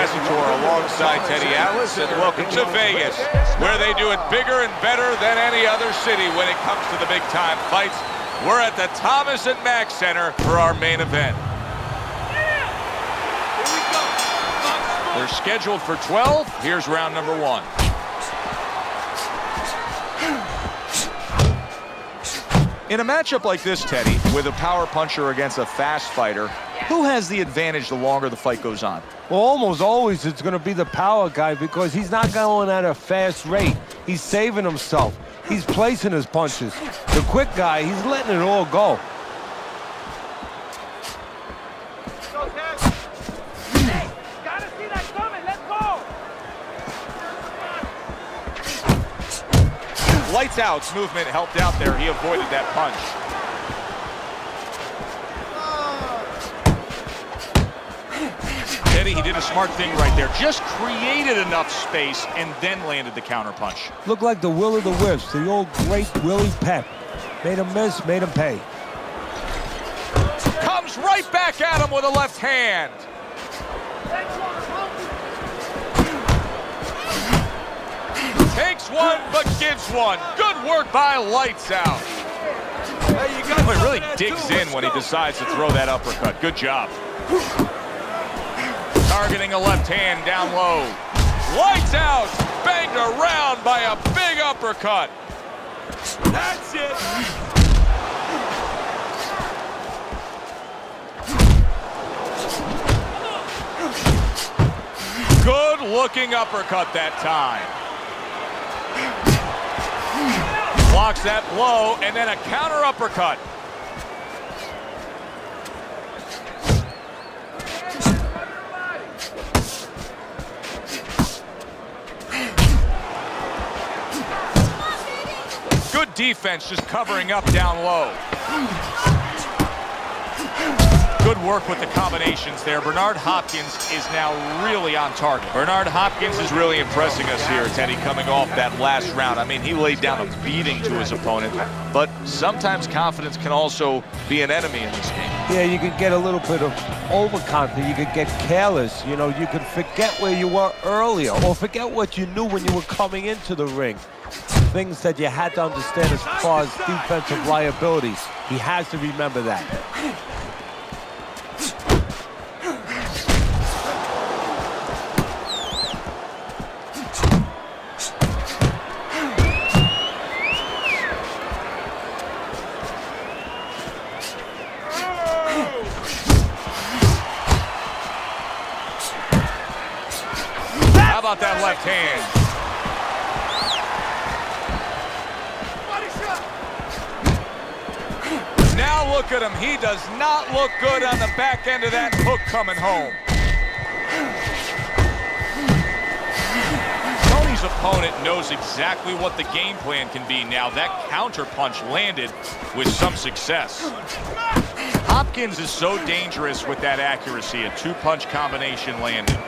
Tessitore alongside Teddy Atlas, and welcome to Vegas, where they do it bigger and better than any other city when it comes to the big-time fights. We're at the Thomas and Mack Center for our main event. They're scheduled for 12. Here's round number 1. In a matchup like this, Teddy, with a power puncher against a fast fighter, who has the advantage the longer the fight goes on? Well, almost always it's going to be the power guy because he's not going at a fast rate. He's saving himself. He's placing his punches. The quick guy, he's letting it all go. Lights out's movement helped out there. He avoided that punch. Teddy, he did a smart thing right there. Just created enough space and then landed the counter punch. Looked like the will of the wisps, the old great Willie Pep. Made him miss, made him pay. Comes right back at him with a left hand. Takes one, but gives one. Good work by Lights Out. He really digs in when he decides to throw that uppercut. Good job. Targeting a left hand down low. Lights Out, banged around by a big uppercut. That's it. Good looking uppercut that time. Blocks that blow, and then a counter uppercut. Good defense, just covering up down low. Good work with the combinations there. Bernard Hopkins is now really on target. Bernard Hopkins is really impressing us here, Teddy, coming off that last round. I mean, he laid down a beating to his opponent, but sometimes confidence can also be an enemy in this game. Yeah, you could get a little bit of overconfidence. You could get careless. You know, you could forget where you were earlier or forget what you knew when you were coming into the ring. Things that you had to understand as far as defensive liabilities. He has to remember that. How about that left hand? Now look at him. He does not look good on the back end of that hook coming home. Toney's opponent knows exactly what the game plan can be now. That counter punch landed with some success. Hopkins is so dangerous with that accuracy. A two-punch combination landed.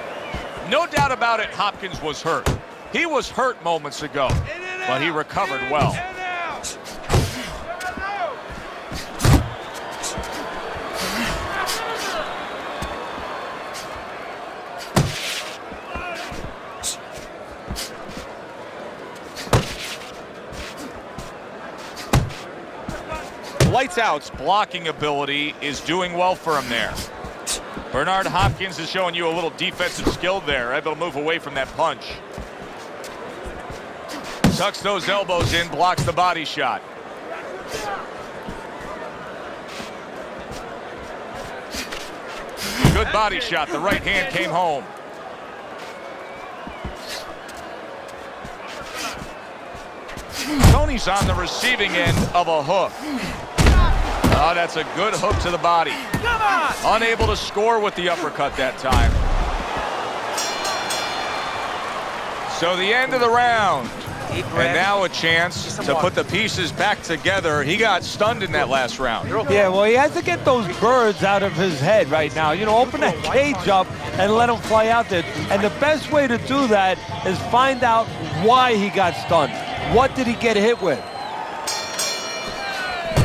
No doubt about it, Hopkins was hurt. He was hurt moments ago, but he recovered well. Lights Out's blocking ability is doing well for him there. Bernard Hopkins is showing you a little defensive skill there, able to move away from that punch. Tucks those elbows in, blocks the body shot. Good body shot, the right hand came home. Toney's on the receiving end of a hook. Oh, that's a good hook to the body. Unable to score with the uppercut that time. So the end of the round. And now a chance to put the pieces back together. He got stunned in that last round. Yeah, well, he has to get those birds out of his head right now. You know, open that cage up and let him fly out there. And the best way to do that is find out why he got stunned. What did he get hit with?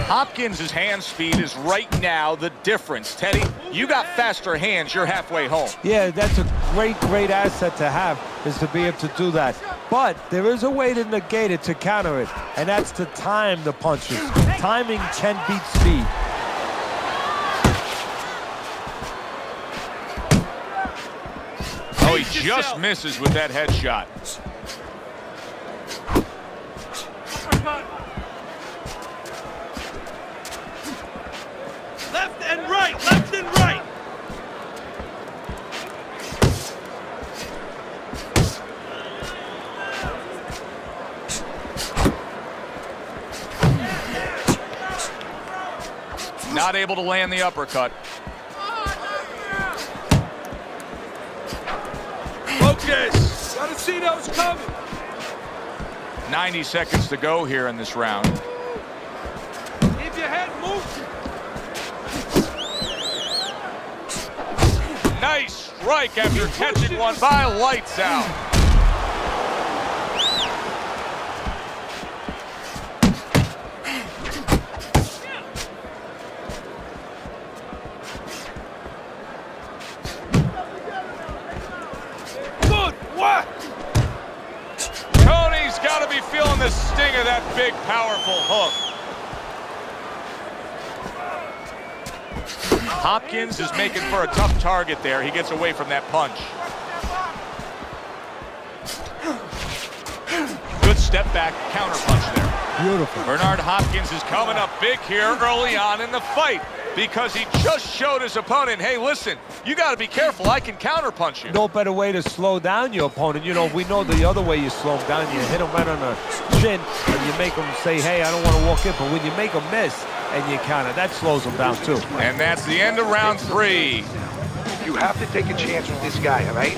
Hopkins' hand speed is right now the difference. Teddy, you got faster hands, you're halfway home. Yeah, that's a great asset to have, is to be able to do that. But there is a way to negate it, to counter it, and that's to time the punches. Timing can beat speed. Oh, he just misses with that headshot. Left and right, left and right. Not able to land the uppercut. Focus. Gotta see those coming. 90 seconds to go here in this round. Keep your head moving. Nice strike after catching one by Lights Out. Good work. Toney's got to be feeling the sting of that big, powerful hook. Hopkins is making for a tough target there. He gets away from that punch. Good step back, counter punch there. Beautiful. Bernard Hopkins is coming up big here early on in the fight because he just showed his opponent, hey, listen, you got to be careful. I can counter punch you. No better way to slow down your opponent. You know, we know the other way you slow him down. You hit him right on the chin, and you make him say, hey, I don't want to walk in. But when you make him miss and you counter, that slows him down, too. And that's the end of round 3. You have to take a chance with this guy, all right?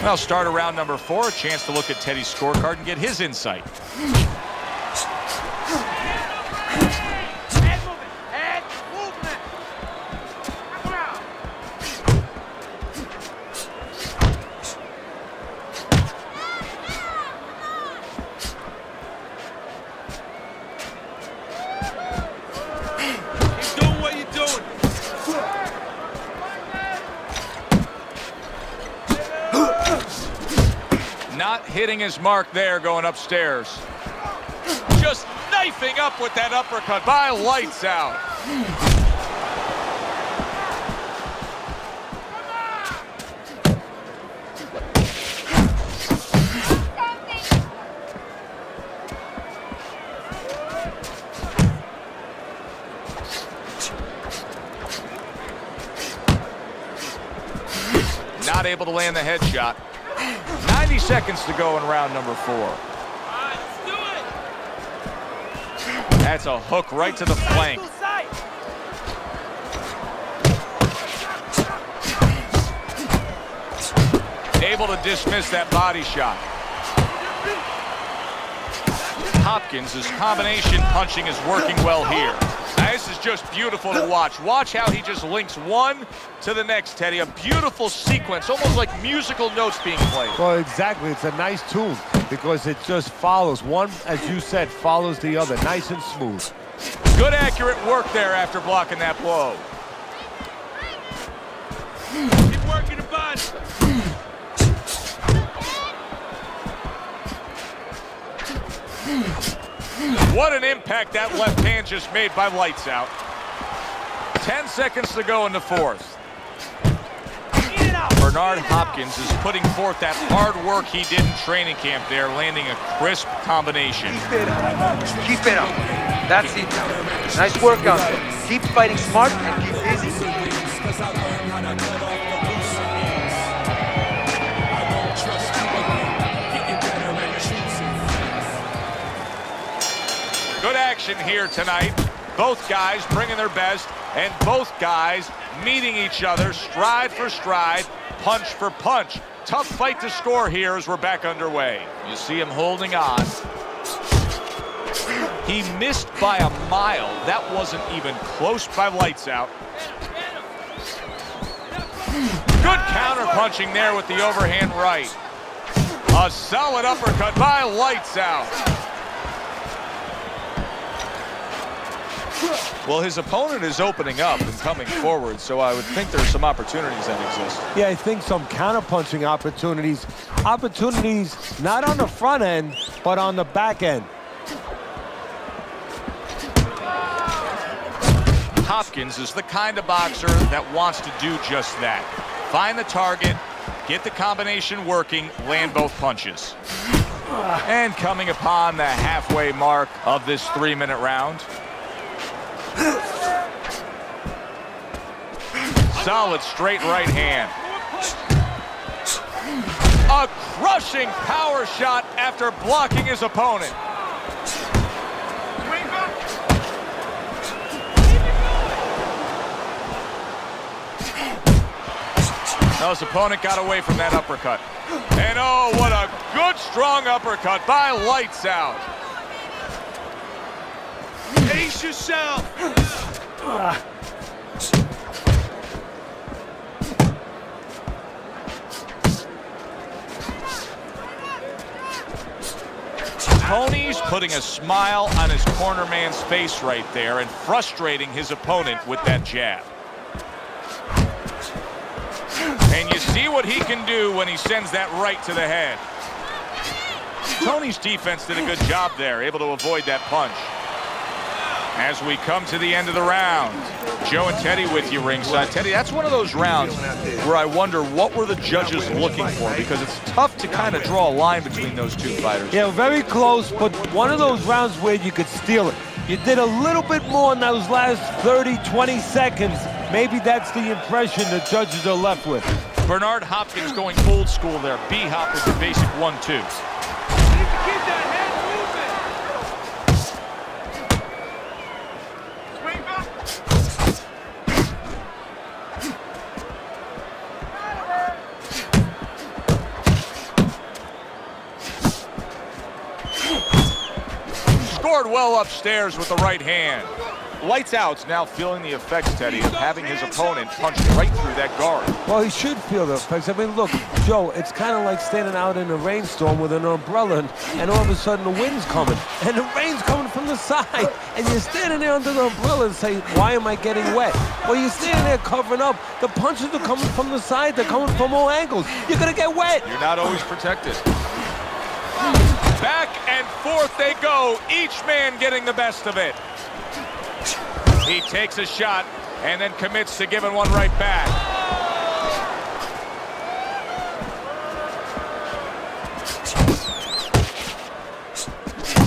Well, start around number 4, a chance to look at Teddy's scorecard and get his insight. Head movement. Keep doing what you're doing. Not hitting his mark there going upstairs. Just knifing up with that uppercut by Lights Out. Not able to land the headshot. 90 seconds to go in round number 4. All right, let's do it. That's a hook right to the flank. Able to dismiss that body shot. Hopkins' combination punching is working well here. Now, this is just beautiful to watch. Watch how he just links one to the next, Teddy. A beautiful sequence, almost like musical notes being played. Well, exactly. It's a nice tune because it just follows. One, as you said, follows the other. Nice and smooth. Good, accurate work there after blocking that blow. Keep working the body. What an impact that left hand just made by Lights Out. 10 seconds to go in the 4th. Bernard Hopkins is putting forth that hard work he did in training camp there, landing a crisp combination. Keep it up. Keep it up. That's it now. Nice work out there. Keep fighting smart and keep busy. Good action here tonight. Both guys bringing their best, and both guys meeting each other stride for stride, punch for punch. Tough fight to score here as we're back underway. You see him holding on. He missed by a mile. That wasn't even close by Lights Out. Good counter punching there with the overhand right. A solid uppercut by Lights Out. Well, his opponent is opening up and coming forward, so I would think there's some opportunities that exist. Yeah, I think some counter-punching opportunities. Opportunities not on the front end, but on the back end. Hopkins is the kind of boxer that wants to do just that. Find the target, get the combination working, land both punches. And coming upon the halfway mark of this 3-minute round. Solid straight right hand. A crushing power shot after blocking his opponent. Now his opponent got away from that uppercut. And oh, what a good strong uppercut by Lights Out. Ace yourself. Toney's putting a smile on his corner man's face right there and frustrating his opponent with that jab. And you see what he can do when he sends that right to the head. Toney's defense did a good job there, able to avoid that punch. As we come to the end of the round, Joe and Teddy with you ringside. Teddy, that's one of those rounds where I wonder what were the judges looking for, because it's tough to kind of draw a line between those two fighters. Yeah, very close, but one of those rounds where you could steal it. You did a little bit more in those last 30, 20 seconds. Maybe that's the impression the judges are left with. Bernard Hopkins going old school there. B-hop with the basic 1-2. Keep that head moving. Swing back. Scored well upstairs with the right hand. Lights Out's now feeling the effects, Teddy, of having his opponent punch right through that guard. Well, he should feel the effects. I mean, look, Joe, it's kind of like standing out in a rainstorm with an umbrella, and all of a sudden the wind's coming, and the rain's coming from the side, and you're standing there under the umbrella and say, why am I getting wet? Well, you're standing there covering up. The punches are coming from the side. They're coming from all angles. You're going to get wet. You're not always protected. Back and forth they go, each man getting the best of it. He takes a shot and then commits to giving one right back.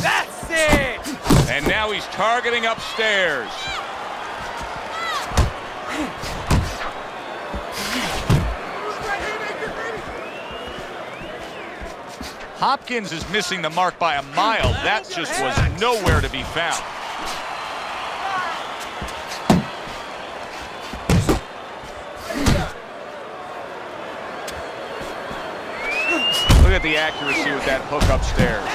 That's it. And now he's targeting upstairs. Hopkins is missing the mark by a mile. That just was nowhere to be found. Look at the accuracy with that hook upstairs.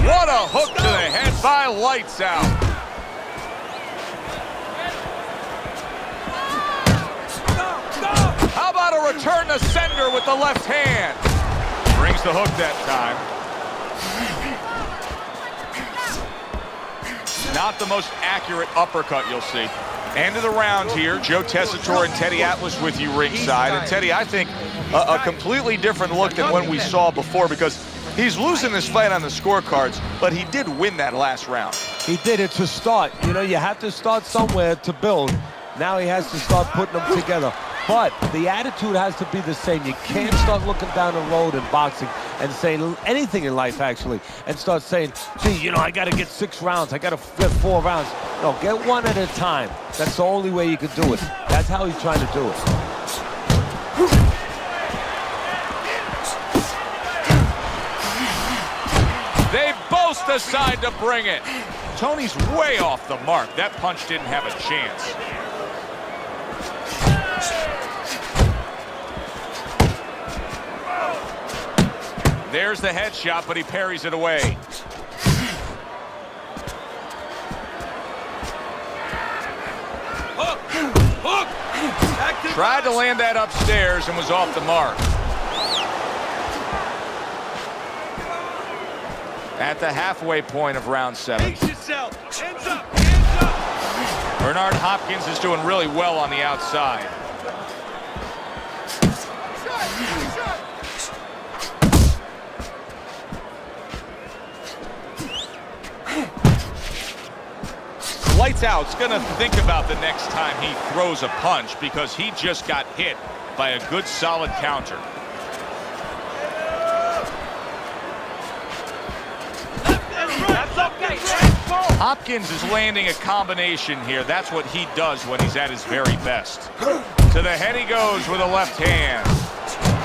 What a hook to the head by Lights Out. How about a return to sender with the left hand? Brings the hook that time. Not the most accurate uppercut you'll see. End of the round here. Joe Tessitore and Teddy Atlas with you ringside. And Teddy, I think a completely different look than when we saw before, because he's losing this fight on the scorecards, but he did win that last round. He did. It's a start. You know, you have to start somewhere to build. Now he has to start putting them together. But the attitude has to be the same. You can't start looking down the road in boxing and saying anything in life, actually, and start saying, gee, you know, I got to get 6 rounds. I got to get 4 rounds. No, get one at a time. That's the only way you can do it. That's how he's trying to do it. They both decide to bring it. Toney's way off the mark. That punch didn't have a chance. There's the headshot, but he parries it away. Tried to land that upstairs and was off the mark. At the halfway point of round 7. Pace yourself. Hands up. Hands up. Bernard Hopkins is doing really well on the outside. Lights Out's gonna think about the next time he throws a punch because he just got hit by a good solid counter. Hopkins is landing a combination here. That's what he does when he's at his very best. To the head he goes with a left hand.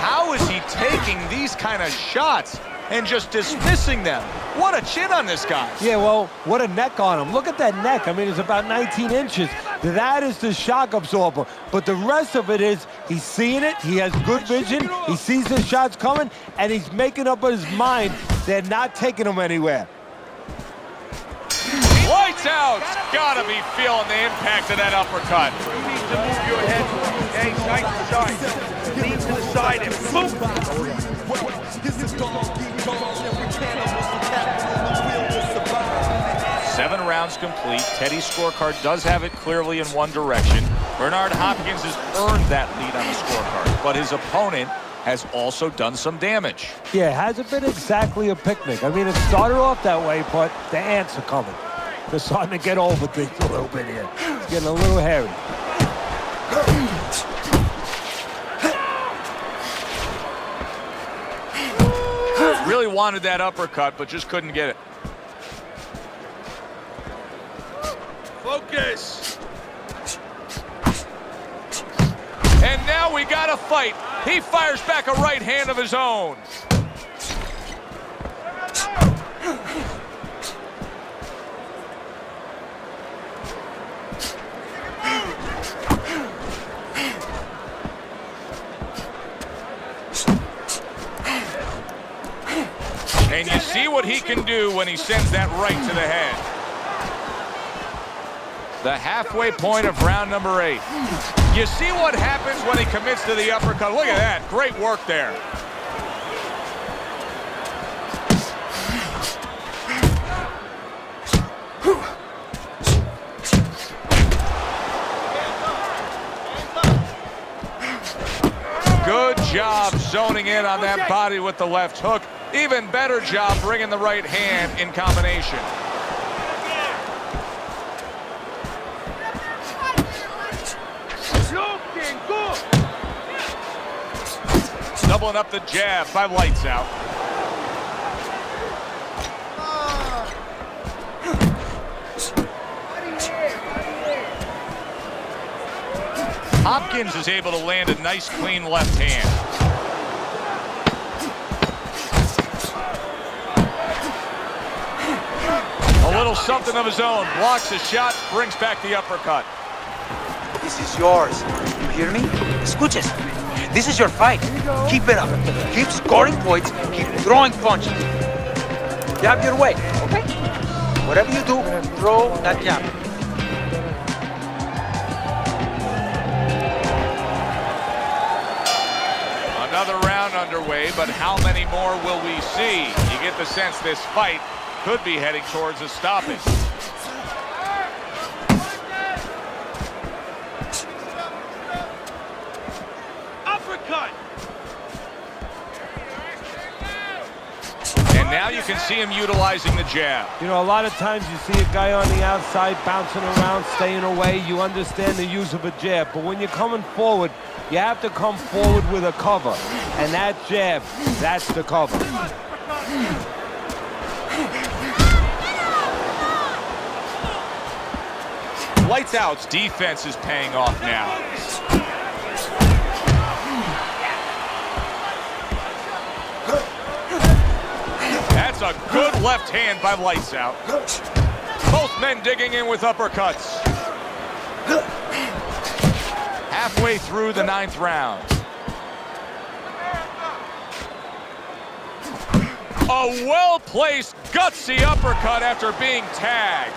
How is he taking these kind of shots and just dismissing them? What a chin on this guy. Yeah, well, what a neck on him. Look at that neck. I mean, it's about 19 inches. That is the shock absorber. But the rest of it is he's seeing it. He has good vision. He sees the shots coming, and he's making up his mind they're not taking him anywhere. Lights Out. Gotta be feeling the impact of that uppercut. You need to move your head, okay? Side to side. Lean to the side and move. 7 rounds complete. Teddy's scorecard does have it clearly in one direction. Bernard Hopkins has earned that lead on the scorecard, but his opponent has also done some damage. Yeah, it hasn't been exactly a picnic. I mean, it started off that way, but the ants are coming. They're starting to get over things a little bit here. It's getting a little hairy. Really wanted that uppercut, but just couldn't get it. Focus. And now we got a fight. He fires back a right hand of his own. And you see what he can do when he sends that right to the head. The halfway point of round number 8. You see what happens when he commits to the uppercut. Look at that. Great work there. Good job zoning in on that body with the left hook. Even better job bringing the right hand in combination. Doubling up the jab by Lights Out. Hopkins is able to land a nice clean left hand. A little something of his own. Blocks a shot, brings back the uppercut. This is yours. You hear me? Escuches. This is your fight. Keep it up. Keep scoring points. Keep throwing punches. Jab your way, okay? Whatever you do, throw that jab. Another round underway, but how many more will we see? You get the sense this fight could be heading towards a stoppage. Uppercut. And now you can see him utilizing the jab. You know, a lot of times you see a guy on the outside bouncing around, staying away. You understand the use of a jab. But when you're coming forward, you have to come forward with a cover. And that jab, that's the cover. Lights Out's defense is paying off now. That's a good left hand by Lights Out. Both men digging in with uppercuts. Halfway through the 9th round. A well-placed, gutsy uppercut after being tagged.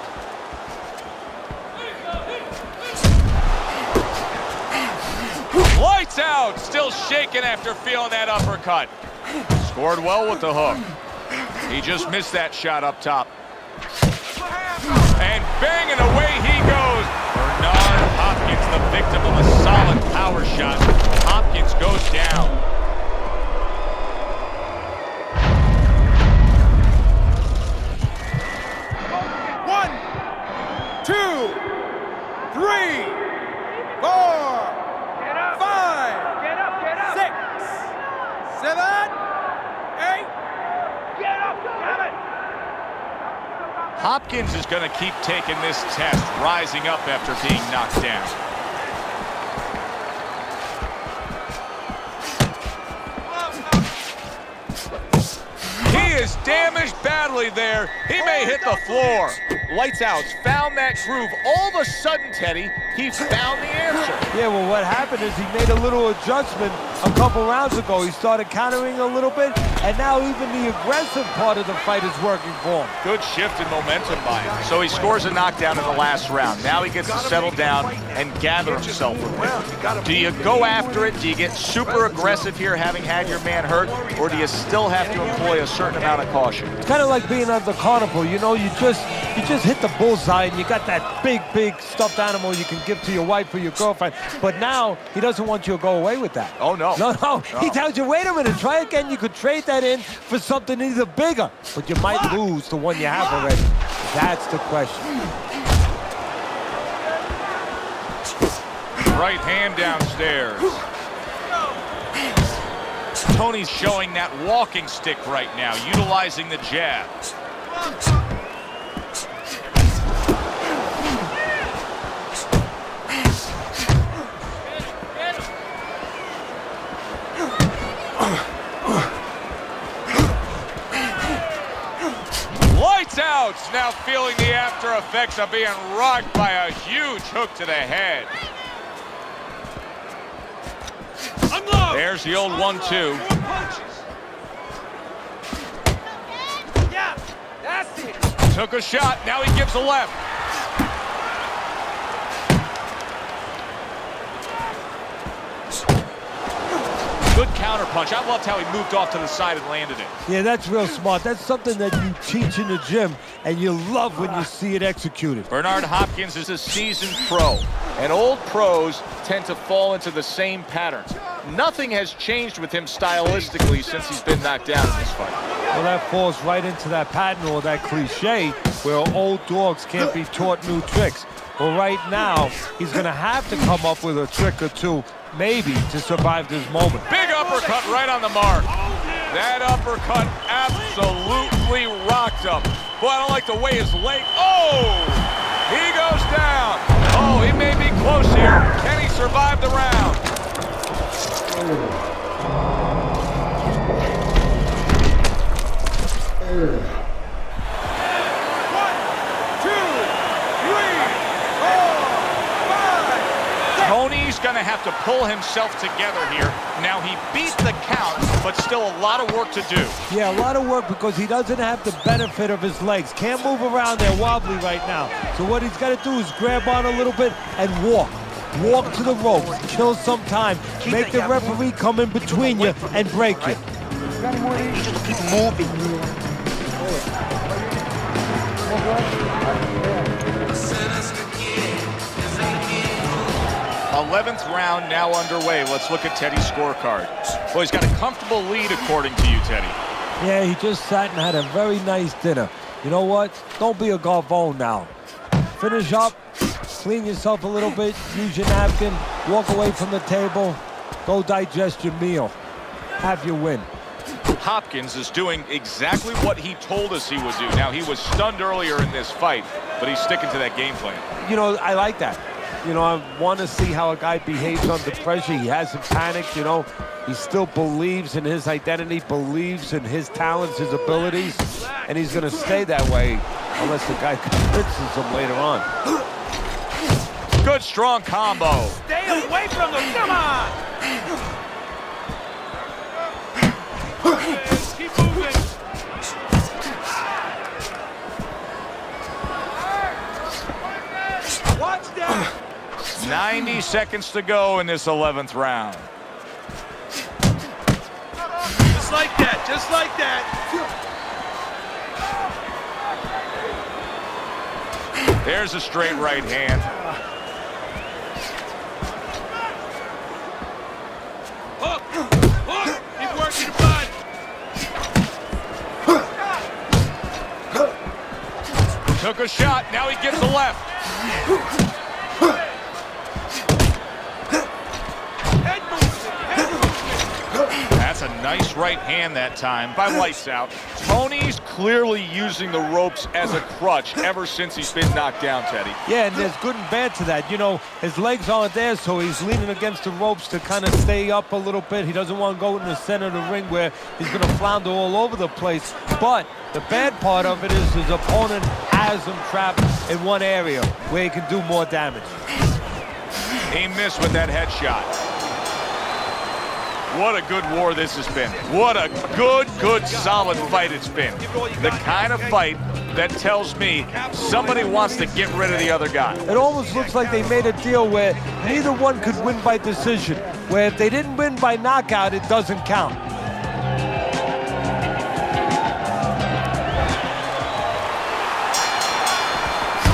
Lights out! Still shaking after feeling that uppercut. Scored well with the hook. He just missed that shot up top. And banging away he goes. Bernard Hopkins, the victim of a solid power shot. Hopkins goes down. One, two, three, four, five, 6, 7, 8. Get up, damn it! Hopkins is going to keep taking this test, rising up after being knocked down. He is damaged badly there. He may hit the floor. Lights out. Found that groove. All of a sudden, Teddy, he found the answer. Yeah, well, what happened is he made a little adjustment a couple rounds ago. He started countering a little bit, and now even the aggressive part of the fight is working for him. Good shift in momentum by him. So he scores a knockdown in the last round. Now he gets to settle down and gather himself a bit. Do you go after it? Do you get super aggressive here, having had your man hurt, or do you still have to employ a certain amount of caution? It's kind of like being on the carnival. You know, you just hit the bullseye, and you got that big stuffed animal you can give to your wife or your girlfriend. But now he doesn't want you to go away with that. Oh, no. No. He tells you, wait a minute, try again. You could trade that in for something either bigger, but you might lose the one you have already. That's the question. Right hand downstairs. Toney's showing that walking stick right now, utilizing the jab. Lights out! Now feeling the after effects of being rocked by a huge hook to the head. Unload. There's the old 1-2. Yeah, that's it. Took a shot, now he gives a left. Good counter punch. I loved how he moved off to the side and landed it. Yeah, that's real smart. That's something that you teach in the gym, and you love when you see it executed. Bernard Hopkins is a seasoned pro, and old pros tend to fall into the same patterns. Nothing has changed with him stylistically since he's been knocked down in this fight. Well, that falls right into that pattern or that cliche where old dogs can't be taught new tricks. Well, right now, he's going to have to come up with a trick or two, maybe, to survive this moment. Big uppercut right on the mark. That uppercut absolutely rocked him. Boy, I don't like the way his leg... Oh! He goes down. Oh, he may be close here. Can he survive the round? Toney's going to have to pull himself together here. Now, he beat the count, but still a lot of work to do. Yeah, a lot of work because he doesn't have the benefit of his legs. Can't move around there wobbly right now. So what he's got to do is grab on a little bit and walk. Walk to the ropes, kill some time, make the referee come in between you and break you. I need you to keep moving. 11th round now underway. Let's look at Teddy's scorecard. Well, he's got a comfortable lead according to you, Teddy. Yeah, he just sat and had a very nice dinner. You know what? Don't be a garvon now. Finish up, clean yourself a little bit, use your napkin, walk away from the table, go digest your meal. Have your win. Hopkins is doing exactly what he told us he would do. Now, he was stunned earlier in this fight, but he's sticking to that game plan. You know, I like that. You know, I want to see how a guy behaves under pressure. He hasn't panicked, you know. He still believes in his identity, believes in his talents, his abilities, and he's going to stay that way unless the guy convinces him later on. Good, strong combo. Stay away from them. Come on. Keep moving. Watch that. 90 seconds to go in this 11th round. Just like that, just like that. There's a straight right hand. Hook, hook, keep working the bud. Took a shot, now he gets the left. Head movement, head movement. That's a nice right hand that time by Lights Out. Toney's clearly using the ropes as a crutch ever since he's been knocked down, Teddy. Yeah, and there's good and bad to that. You know, his legs aren't there, so he's leaning against the ropes to kind of stay up a little bit. He doesn't want to go in the center of the ring where he's going to flounder all over the place. But the bad part of it is his opponent has him trapped in one area where he can do more damage. He missed with that headshot. What a good war this has been. What a good, solid fight it's been. The kind of fight that tells me somebody wants to get rid of the other guy. It almost looks like they made a deal where neither one could win by decision, where if they didn't win by knockout, it doesn't count.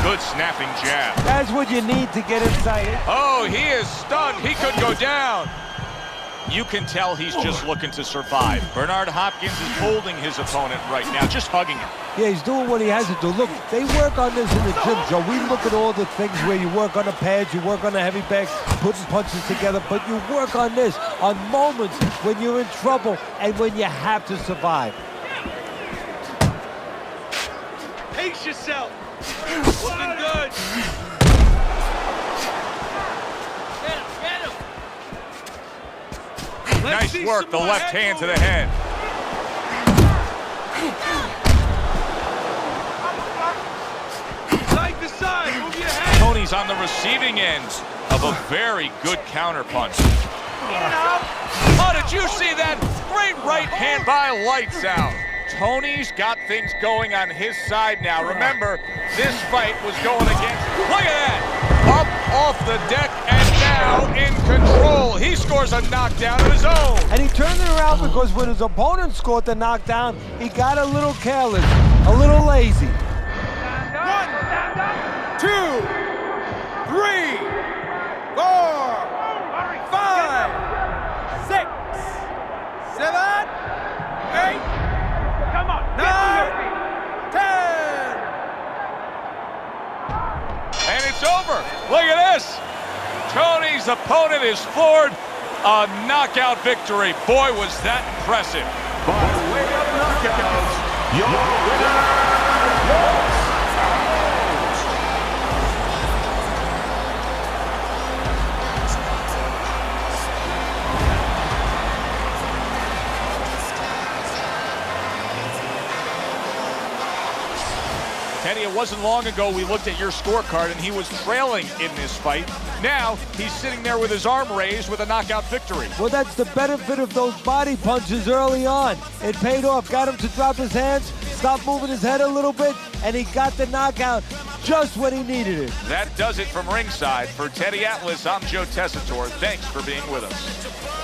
Good snapping jab. That's what you need to get inside it. Oh, he is stunned. He could go down. You can tell he's just looking to survive. Bernard Hopkins is holding his opponent right now, just hugging him. Yeah, he's doing what he has to do. Look, they work on this in the gym, Joe. We look at all the things where you work on the pads, you work on the heavy bags, putting punches together, but you work on this, on moments when you're in trouble and when you have to survive. Pace yourself. Looking good. Nice work, the left hand to the head. Side to side, move your head. Toney's on the receiving end of a very good counter punch. Oh, did you see that? Great right hand by Lights Out. Toney's got things going on his side now. Remember, this fight was going against, look at that, up off the deck and now in control. He scores a knockdown of his own. And he turned it around because when his opponent scored the knockdown, he got a little careless, a little lazy. 1, 2, 3, 4, 5, 6, 7, 8. Come on, 9, 10. And it's over. Look at this. Toney's opponent is floored. A knockout victory. Boy, was that impressive. By way of knockout, your winner, Teddy, it wasn't long ago we looked at your scorecard and he was trailing in this fight. Now he's sitting there with his arm raised with a knockout victory. Well, that's the benefit of those body punches early on. It paid off, got him to drop his hands, stop moving his head a little bit, and he got the knockout just when he needed it. That does it from ringside. For Teddy Atlas, I'm Joe Tessitore. Thanks for being with us.